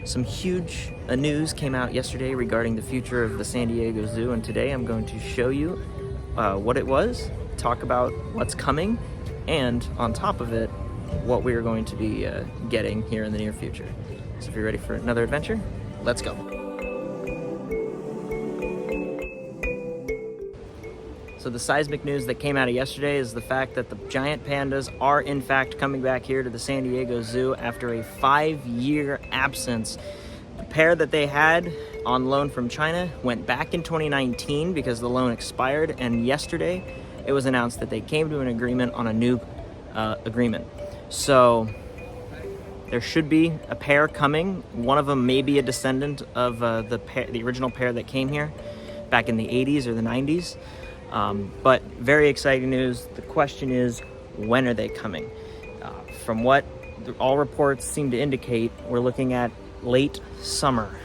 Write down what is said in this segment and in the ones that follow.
Some huge news came out yesterday regarding the future of the San Diego Zoo, and today I'm going to show you what it was, talk about what's coming, and on top of it, what we're going to be getting here in the near future. So if you're ready for another adventure, let's go. So the seismic news that came out of yesterday is the fact that the giant pandas are in fact coming back here to the San Diego Zoo after a 5-year absence. The pair that they had on loan from China went back in 2019 because the loan expired, and yesterday it was announced that they came to an agreement on a new agreement. So there should be a pair coming. One of them may be a descendant of the original pair that came here back in the 80s or the 90s. But very exciting news. The question is, when are they coming? From what all reports seem to indicate, we're looking at late summer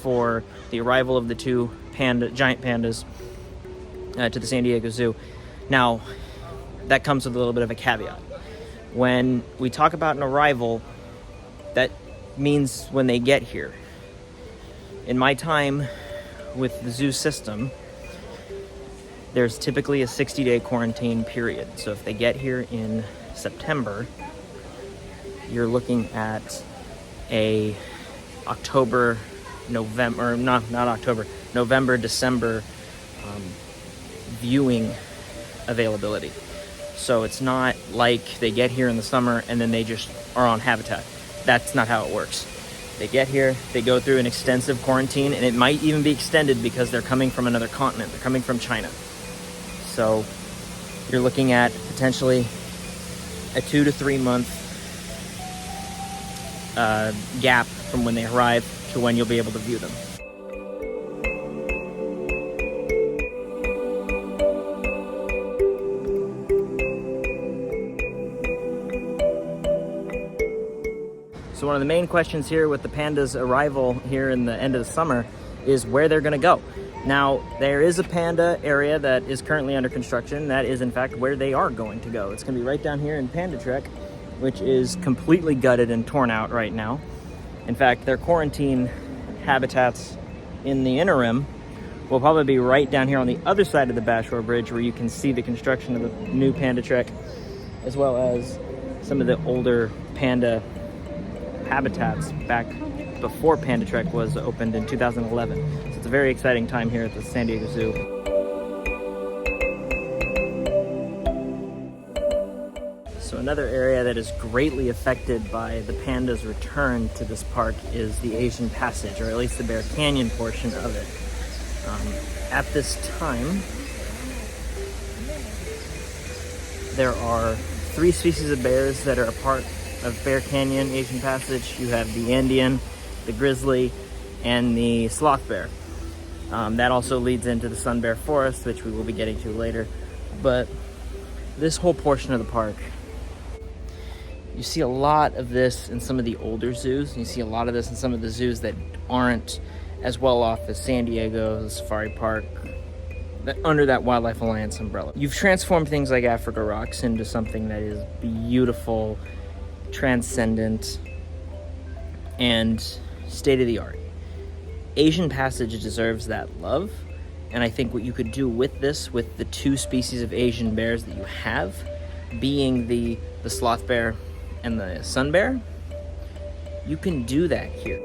for the arrival of the two giant pandas to the San Diego Zoo. Now, that comes with a little bit of a caveat. When we talk about an arrival, that means when they get here. In my time with the zoo system, there's typically a 60-day quarantine period. So if they get here in September, you're looking at a November, December viewing availability. So it's not like they get here in the summer and then they just are on habitat. That's not how it works. They get here, they go through an extensive quarantine, and it might even be extended because they're coming from another continent. They're coming from China. So you're looking at potentially a 2 to 3 month gap from when they arrive to when you'll be able to view them. So one of the main questions here with the pandas' arrival here in the end of the summer is where they're going to go. Now, there is a panda area that is currently under construction. That is, in fact, where they are going to go. It's going to be right down here in Panda Trek, which is completely gutted and torn out right now. In fact, their quarantine habitats in the interim will probably be right down here on the other side of the Bashore Bridge, where you can see the construction of the new Panda Trek, as well as some of the older panda habitats back before Panda Trek was opened in 2011. So it's a very exciting time here at the San Diego Zoo. So another area that is greatly affected by the pandas' return to this park is the Asian Passage, or at least the Bear Canyon portion of it. At this time, there are 3 species of bears that are a part of Bear Canyon Asian Passage. You have the Andean, the grizzly, and the sloth bear. That also leads into the sun bear forest, which we will be getting to later. But this whole portion of the park, you see a lot of this in some of the older zoos. You see a lot of this in some of the zoos that aren't as well off as San Diego, the Safari Park, under that Wildlife Alliance umbrella. You've transformed things like Africa Rocks into something that is beautiful, transcendent, and state-of-the-art. Asian Passage deserves that love, and I think what you could do with this, with the 2 species of Asian bears that you have, being the sloth bear and the sun bear, you can do that here.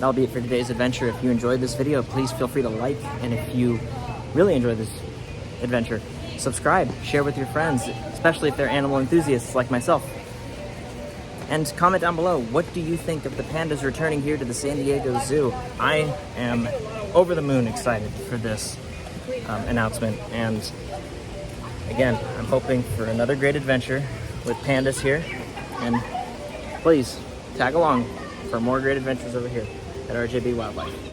That'll be it for today's adventure. If you enjoyed this video, please feel free to like, and if you really enjoyed this adventure, subscribe, share with your friends, especially if they're animal enthusiasts like myself. And comment down below, what do you think of the pandas returning here to the San Diego Zoo? I am over the moon excited for this announcement. And again, I'm hoping for another great adventure with pandas here. And please tag along for more great adventures over here at RJB Wildlife.